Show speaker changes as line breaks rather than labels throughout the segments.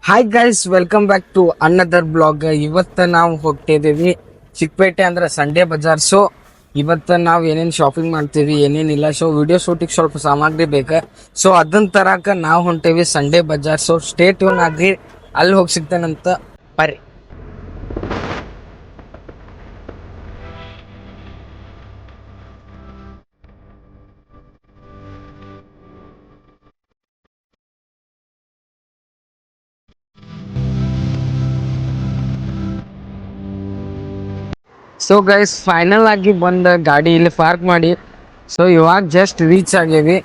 Hi guys, welcome back to another blog. ಇವತ್ತು ನಾವು ಹೋಗ್ತಿದ್ದೀವಿ ಚಿಕ್ಕಪೇಟೆ ಅಂದ್ರೆ ಸಂಡೇ ಬಜಾರ್. ಸೊ ಇವತ್ತು ನಾವು ಏನೇನು ಶಾಪಿಂಗ್ ಮಾಡ್ತೀವಿ ಏನೇನಿಲ್ಲ, ಸೊ ವಿಡಿಯೋ ಶೂಟಿಗೆ ಸ್ವಲ್ಪ ಸಾಮಗ್ರಿ ಬೇಕು. ಸೊ ಅದನ್ನ ತರಕ ನಾವು ಹೊಂಟೇವಿ ಸಂಡೇ ಬಜಾರ್. ಸೊ ಸ್ಟೇ ಟ್ಯೂನ್ ಆಗಿ, ಅಲ್ಲಿ ಹೋಗಿ ಸಿಗ್ತೇನಂತ ಬರ್ರಿ. ಸೊ ಗೈಸ್, ಫೈನಲ್ ಆಗಿ ಬಂದ ಗಾಡಿ ಇಲ್ಲಿ ಪಾರ್ಕ್ ಮಾಡಿ. ಸೊ ಇವಾಗ ಜಸ್ಟ್ ರೀಚ್ ಆಗೇವಿ.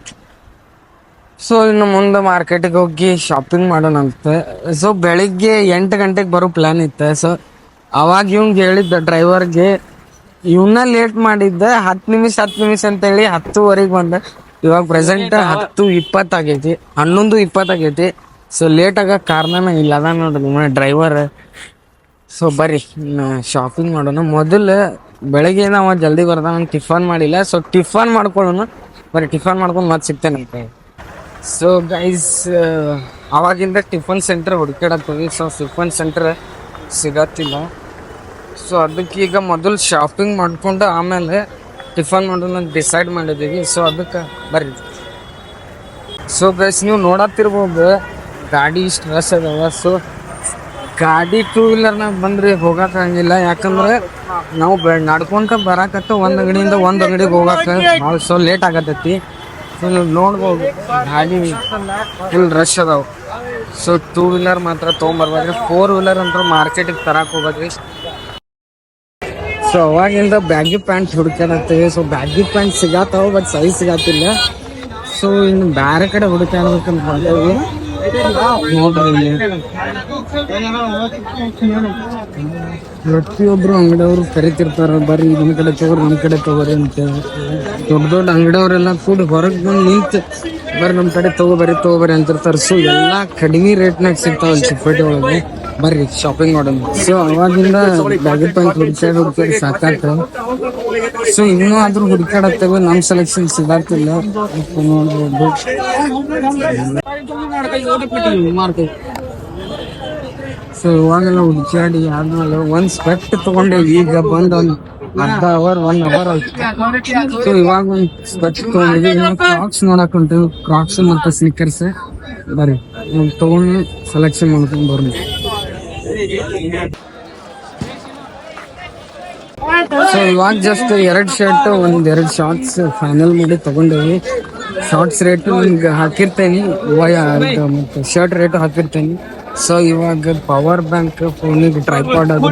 ಸೊ ಇನ್ನು ಮುಂದೆ ಮಾರ್ಕೆಟಿಗೆ ಹೋಗಿ ಶಾಪಿಂಗ್ ಮಾಡೋಣಂತ. ಸೊ ಬೆಳಿಗ್ಗೆ 8 ಗಂಟೆಗೆ ಬರೋ ಪ್ಲ್ಯಾನ್ ಇತ್ತು. ಸೊ ಅವಾಗ ಇವಂಗೆ ಹೇಳಿದ್ದ ಡ್ರೈವರ್ಗೆ, ಇವನ್ನ ಲೇಟ್ ಮಾಡಿದ್ದ 10 ನಿಮಿಷ ಅಂತೇಳಿ 10:15 ಬಂದ. ಇವಾಗ ಪ್ರೆಸೆಂಟ್ 10:20 ಆಗೈತಿ, 11:20 ಆಗೈತಿ. ಸೊ ಲೇಟ್ ಆಗ ಕಾರಣನೇ ಇಲ್ಲ, ಅದ ನೋಡ್ರಿ ಡ್ರೈವರ್. ಸೊ ಬರ್ರಿ ಶಾಪಿಂಗ್ ಮಾಡೋಣ. ಮೊದಲು ಬೆಳಗ್ಗೆ ನಾವು ಜಲ್ದಿ ಬರ್ದ, ನಾನು ಟಿಫನ್ ಮಾಡಿಲ್ಲ. ಸೊ ಟಿಫನ್ ಮಾಡ್ಕೊಳ್ಳೋಣ ಬರ್ರಿ, ಟಿಫನ್ ಮಾಡ್ಕೊಂಡು ಮತ್ತೆ ಸಿಗ್ತೇನಂತೆ. ಸೊ ಗೈಸ್, ಅವಾಗಿಂದ ಟಿಫನ್ ಸೆಂಟರ್ ಹುಡುಕಾಡತ್ತೀವಿ. ಸೊ ಟಿಫನ್ ಸೆಂಟರ್ ಸಿಗತ್ತಿಲ್ಲ. ಸೊ ಅದಕ್ಕೆ ಈಗ ಮೊದಲು ಶಾಪಿಂಗ್ ಮಾಡ್ಕೊಂಡು ಆಮೇಲೆ ಟಿಫನ್ ಮಾಡೋಣ ಡಿಸೈಡ್ ಮಾಡಿದ್ದೀವಿ. ಸೊ ಅದಕ್ಕೆ ಬರ್ರಿ. ಸೊ ಗೈಸ್, ನೀವು ನೋಡತ್ತಿರ್ಬೋದು ಗಾಡಿ ಇಷ್ಟು ರಶ್ ಅದಾವ. ಸೊ ಗಾಡಿ 2 ವೀಲರ್ನಾಗ ಬಂದ್ರೆ ಹೋಗಕ್ಕಾಗಿಲ್ಲ, ಯಾಕಂದ್ರೆ ನಾವು ನಡ್ಕೊಂತ ಬರಾಕತ್ತ ಒಂದು ಅಂಗಡಿಯಿಂದ ಒಂದು ಅಂಗಡಿಗೆ ಹೋಗಕ್ಕೆ ಭಾಳ ಸೊ ಲೇಟ್ ಆಗತ್ತೈತಿ. ಸೊ ನೀವು ನೋಡ್ಬೋದು ಗಾಡಿ ಫುಲ್ ರಶ್ ಅದಾವ. ಸೊ 2 ವೀಲರ್ ಮಾತ್ರ ತೊಗೊಂಬರ್ಬೇಕ್ರಿ, 4 ವೀಲರ್ ಅಂತ ಮಾರ್ಕೆಟಿಗೆ ತರಕ್ಕೆ ಹೋಗ್ಬೇಕ್ರಿ. ಸೊ ಅವಾಗಿಂದ ಬ್ಯಾಗಿ ಪ್ಯಾಂಟ್ ಹುಡುಕಾಡತ್ತೀವಿ. ಸೊ ಬ್ಯಾಗಿ ಪ್ಯಾಂಟ್ ಸಿಗತ್ತಾವ, ಬಟ್ ಸೈಜ್ ಸಿಗತ್ತಿಲ್ಲ. ಸೊ ಇನ್ನು ಬೇರೆ ಕಡೆ ಹುಡುಕಾಡ್ಬೇಕಂತ ಬಂದೇವಿ. ನೋಡ್ರಿ, ಪ್ರತಿಯೊಬ್ರು ಅಂಗಡಿಯವರು ಕರಿತಿರ್ತಾರ, ಬರ್ರಿ ನಮ್ ಕಡೆ ತಗೋರಿ ನಮ್ ಕಡೆ ತಗೋರಿ ಅಂತ. ದೊಡ್ಡ ದೊಡ್ಡ ಅಂಗಡಿಯವರೆಲ್ಲ ಕೂಡ ಹೊರಗೆ ಬಂದು ನಿಂತು ಬರ್ರಿ ನಮ್ ಕಡೆ ತಗೋಬರಿ ಅಂತಿರ್ತಾರ. ಸೊ ಎಲ್ಲಾ ಕಡಿಮೆ ರೇಟ್ನಾಗ ಸಿಗ್ತಾವ ಚಿಕ್ಕಪೇಟೆ ಒಳಗೆ. ಬರ್ರಿ ಶಾಪಿಂಗ್ ಮಾಡೋಣ. ಸೊ ಅವಾಗಿಂದ ಬ್ಯಾಗಿ ಪ್ಯಾಂಟ್ ಹುಡುಕಾಡಿ ಸಾಕಾತ. ಸೊ ಇನ್ನೂ ಆದ್ರೂ ಹುಡುಕಾಡತ್ತೇವೆ, ನಮ್ ಸೆಲೆಕ್ಷನ್ ಸಿಗಾತಿಲ್ಲ. ನೋಡ್ಬೋದು. ಸೊ ಇವಾಗೆಲ್ಲ ಹುಡುಕಾಡಿ ಆದ್ಮೇಲೆ ಒಂದ್ ಸ್ಪೆಕ್ಟ್ ತಗೊಂಡೇವಿ. ಈಗ ಬಂದ್ ಒಂದ್ ಅರ್ಧ ಅವರ್ 1 ಅವರ್ ಆಯ್ತು. ಸೊ ಇವಾಗ ಒಂದ್ ಸ್ಪೆಕ್ಟ್ ತಗೊಂಡಿದ್ವಿ. ಕ್ರಾಕ್ಸ್ ನೋಡಕ್ ಹೊಂಟೇವಿ, ಕ್ರಾಕ್ಸ್ ಮತ್ತೆ ಸ್ನಿಕರ್ಸ್. ಬರ್ರಿ ತಗೊಂಡು ಸೆಲೆಕ್ಷನ್ ಮಾಡ್ಕೊಂಡು ಬರ್ರಿ. ಸೊ ಇವಾಗ ಜಸ್ಟ್ 2 ಶರ್ಟ್ 2 ಶಾರ್ಟ್ಸ್ ಫೈನಲ್ ಮಾಡಿ ತಗೊಂಡೇವಿ. ಶಾರ್ಟ್ಸ್ ರೇಟ್ ನಿಮ್ಗೆ ಹಾಕಿರ್ತೇನೆ, ಮತ್ತೆ ಶರ್ಟ್ ರೇಟ್ ಹಾಕಿರ್ತೇನೆ. ಸೊ ಇವಾಗ ಪವರ್ ಬ್ಯಾಂಕ್, ಫೋನಿಗೆ ಟ್ರೈಪಾಡ್ ಅದು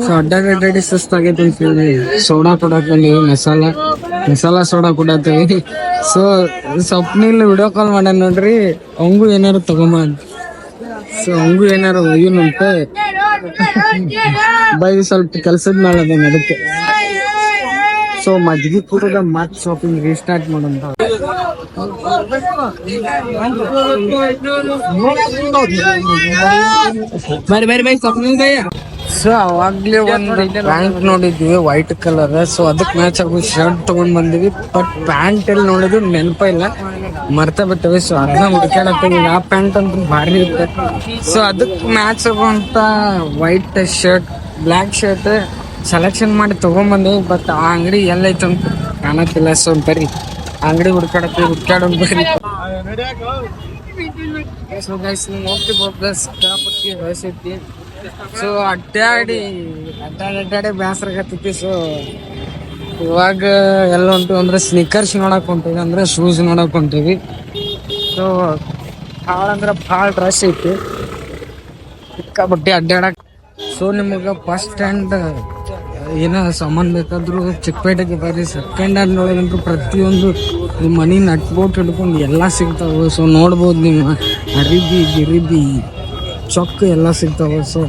ಸೊ ಅಡ್ಡಾಡಿ ಸುಸ್ತಾಗೈತೆ ಅಂತ ಹೇಳಿ ಸೋಡಾ ಕೊಡಾಕೊಂಡೀವಿ, ಮಸಾಲಾ ಸೋಡಾ ಕೊಡತ್ತೀವಿ. ಸೊ ಸ್ವಪ್ನಿಲ್ ವಿಡಿಯೋ ಕಾಲ್ ಮಾಡ್ಯಾನ ನೋಡ್ರಿ, ಅವಂಗೂ ಏನಾರು ತಗೊಂಬ. ಸೊ ಅವಂಗೂ ಏನಾರು ಒಯ್ಯುನಂತ ಬೈ ಸ್ವಲ್ಪ ಕೆಲ್ಸದ ಮೇಲೆ ಅದೇನು ಅದಕ್ಕೆ. ಸೊ ಮಜ್ಗಿ ಕೂಡದ ಮತ್ ಶಾಪಿಂಗ್ ರೀಸ್ಟಾರ್ಟ್ ಮಾಡೋಣ. ಸೊ ಅವಾಗ್ಲೇ ಒಂದು ಪ್ಯಾಂಟ್ ನೋಡಿದ್ವಿ ವೈಟ್ ಕಲರ್. ಸೊ ಅದಕ್ಕೆ ಮ್ಯಾಚ್ ಆಗೋ ಶರ್ಟ್ ತಗೊಂಡ್ ಬಂದಿವಿ. ಬಟ್ ಪ್ಯಾಂಟ್ ಎಲ್ಲಿ ನೋಡಿದ್ವಿ ನೆನಪ ಇಲ್ಲ, ಮರ್ತ ಬಿಟ್ಟಿವಿ. ಸೊ ಅದನ್ನ ಹುಡುಕಾಡತ್ತೀವಿ. ಆ ಪ್ಯಾಂಟ್ ಅಂತ ಭಾರಿ ಇರುತ್ತೆ. ಸೊ ಅದಕ್ಕೆ ಮ್ಯಾಚ್ ಆಗುವಂತ white shirt, black shirt selection ಮಾಡಿ ತಗೊಂಡ್ಬಂದಿವಿ. ಬಟ್ ಆ ಅಂಗಡಿ ಎಲ್ಲೈತೆ ಅಂತ ಕಾಣತ್ತಿಲ್ಲ. ಸೊ ಬರ್ರಿ ಅಂಗಡಿ ಹುಡ್ಕಾಡೋಣ ಬರ್ರಿ. ಸೊ ಗೈಸ್, ನೀವು ನೋಡ್ತಿರ್ಬೋದು ಸಿಕ್ಕಾಪಟ್ಟಿ ವಯಸ್ಸೈತಿ. ಸೊ ಅಡ್ಡಾಡಿ ಬೇಸರ ಆಗತ್ತೈತಿ. ಸೊ ಇವಾಗ ಎಲ್ಲ ಹೊಂಟಿವಿ ಅಂದ್ರೆ ಸ್ನಿಕರ್ಸ್ ನೋಡಕ್ ಹೊಂಟಿವಿ, ಅಂದ್ರೆ ಶೂಸ್ ನೋಡಕ್ ಹೊಂಟಿವಿ. ಸೊ ಭಾಳ ರಶ್ ಐತಿ, ಸಿಕ್ಕಾಪಟ್ಟಿ ಅಡ್ಡಾಡಕ್. ಸೊ ನಿಮಗೆ ಫಸ್ಟ್ ಸ್ಟ್ಯಾಂಡ್ ಏನೋ ಸಾಮಾನು ಬೇಕಾದ್ರೂ ಚಿಕ್ಕಪೇಟೆಗೆ ಬರ್ರಿ. ಸೆಕೆಂಡ್ ಹ್ಯಾಂಡ್ ನೋಡಿದಂದ್ರೂ ಪ್ರತಿಯೊಂದು ಮನಿ ನಟ್ ಬೋಟ್ ಹಿಡ್ಕೊಂಡು ಎಲ್ಲ ಸಿಗ್ತಾವೆ. ಸೊ ನೋಡ್ಬೋದು, ನಿಮ್ಮ ಅರಿಬಿ ಗಿರಿಬಿ ಚೊಕ್ಕ ಎಲ್ಲ ಸಿಗ್ತಾವೆ. ಸೊ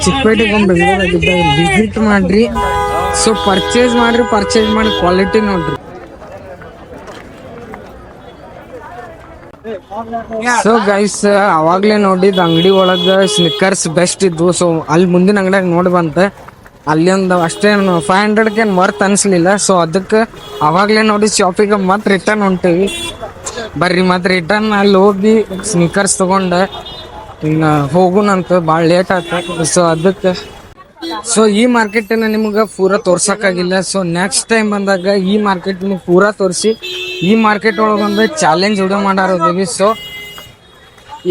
ಚಿಕ್ಕಪೇಟೆಗೆ ಒಂದು ಬೆಂಗಳೂರಾಗಿದ್ದಾಗ ವಿಸಿಟ್ ಮಾಡ್ರಿ. ಸೊ ಪರ್ಚೇಸ್ ಮಾಡಿ ಕ್ವಾಲಿಟಿ ನೋಡ್ರಿ. ಸೊ ಗೈಸ್, ಅವಾಗ್ಲೇ ನೋಡಿದ ಅಂಗಡಿ ಒಳಗ ಸ್ನಿಕರ್ಸ್ ಬೆಸ್ಟ್ ಇದ್ವು. ಸೊ ಅಲ್ಲಿ ಮುಂದಿನ ಅಂಗಡಿಯಾಗ ನೋಡಿ ಬಂತ, ಅಲ್ಲಿ ಒಂದು ಅಷ್ಟೇನು 500ಕ್ಕೆ ವರ್ತ್ ಅನ್ಸ್ಲಿಲ್ಲ. ಸೊ ಅದಕ್ಕೆ ಅವಾಗ್ಲೇ ನೋಡಿ ಶಾಪಿಗೆ ಮತ್ತೆ ರಿಟರ್ನ್ ಹೊಂಟೇವಿ. ಬರ್ರಿ ಮತ್ತೆ ರಿಟರ್ನ್ ಅಲ್ಲಿ ಹೋಗಿ ಸ್ನಿಕರ್ಸ್ ತಗೊಂಡೆ ಇನ್ನು ಹೋಗುನಂತ ಭಾಳ ಲೇಟ್ ಆಯ್ತು. ಸೊ ಅದಕ್ಕೆ ಸೊ ಈ ಮಾರ್ಕೆಟನ್ನ ನಿಮ್ಗೆ ಪೂರಾ ತೋರ್ಸಕ್ಕಾಗಿಲ್ಲ. ಸೊ ನೆಕ್ಸ್ಟ್ ಟೈಮ್ ಬಂದಾಗ ಈ ಮಾರ್ಕೆಟ್ ನಿಮ್ಗೆ ಪೂರಾ ತೋರಿಸಿ ಈ ಮಾರ್ಕೆಟ್ ಒಳಗೊಂದು ಚಾಲೆಂಜ್ ವಿಡಿಯೋ ಮಾಡಾರೋದೀವಿ. ಸೊ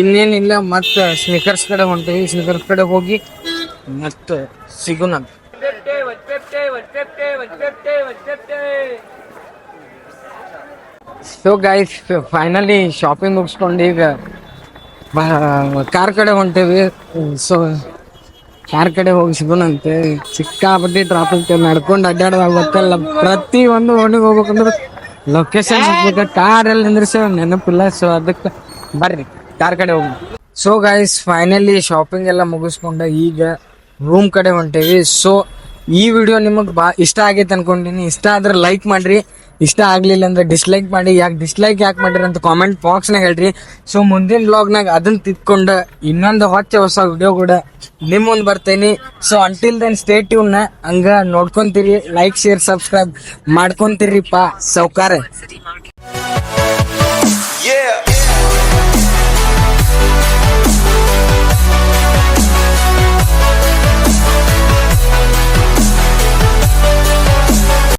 ಇನ್ನೇನಿಲ್ಲ, ಮತ್ತೆ ಸ್ನಿಕರ್ಸ್ ಕಡೆ ಹೊಂಟೀವಿ. ಸ್ನಿಕರ್ಸ್ ಕಡೆ ಹೋಗಿ ಮತ್ತೆ ಸಿಗುನಂತ. ಸೊ ಗೈಸ್, ಫೈನಲಿ ಶಾಪಿಂಗ್ ಮುಗಿಸ್ಕೊಂಡು ಈಗ ಕಾರ್ ಕಡೆ ಹೊಂಟೇವಿ. ಸೊ ಕಾರ್ ಕಡೆ ಹೋಗಿ ಸಿಗೋಣಂತೆ. ಸಿಕ್ಕಾಪಟ್ಟಿ ಟ್ರಾಫಿಕ್ ನಡ್ಕೊಂಡು ಅಡ್ಡಾಡೋದಾಗಲ್ಲ. ಪ್ರತಿ ಒಂದು ಓಣಿಗೆ ಹೋಗ್ಬೇಕಂದ್ರೆ ಲೊಕೇಶನ್ ಸಿಗ್ಬೇಕು, ಕಾರ್ ಎಲ್ಲಿ ನಿಂದ್ರಿಸ ನೆನಪಿಲ್ಲ. ಸೊ ಅದಕ್ಕೆ ಬರ್ರಿ ಕಾರ್ ಕಡೆ ಹೋಗಿ. ಸೊ ಗೈಸ್, ಫೈನಲಿ ಶಾಪಿಂಗ್ ಎಲ್ಲ ಮುಗಿಸ್ಕೊಂಡ ಈಗ ರೂಮ್ ಕಡೆ ಹೊಂಟೇವಿ. ಸೊ ಈ ವಿಡಿಯೋ ನಿಮಗೆ ಇಷ್ಟ ಆಗೈತೆ ಅನ್ಕೊಂಡಿನಿ. ಇಷ್ಟ ಆದ್ರೆ ಲೈಕ್ ಮಾಡ್ರಿ, ಇಷ್ಟ ಆಗ್ಲಿಲ್ಲ ಅಂದ್ರೆ ಡಿಸ್ಲೈಕ್ ಮಾಡಿ. ಡಿಸ್ಲೈಕ್ ಯಾಕೆ ಮಾಡ್ರಿ ಅಂತ ಕಾಮೆಂಟ್ ಬಾಕ್ಸ್ನಾಗ ಹೇಳ್ರಿ. ಸೊ ಮುಂದಿನ ಬ್ಲಾಗ್ನಾಗ ಅದನ್ನ ತಿದ್ಕೊಂಡು ಇನ್ನೊಂದು ಹೊಸ ವಿಡಿಯೋ ಕೂಡ ನಿಮ್ಮ ಮುಂದೆ ಬರ್ತೇನೆ. So until then stay tuned. ಹಂಗ ನೋಡ್ಕೊಂತೀರಿ, ಲೈಕ್ ಶೇರ್ ಸಬ್ಸ್ಕ್ರೈಬ್ ಮಾಡ್ಕೊಂತೀರಿಪ್ಪ ಸೌಕಾರ.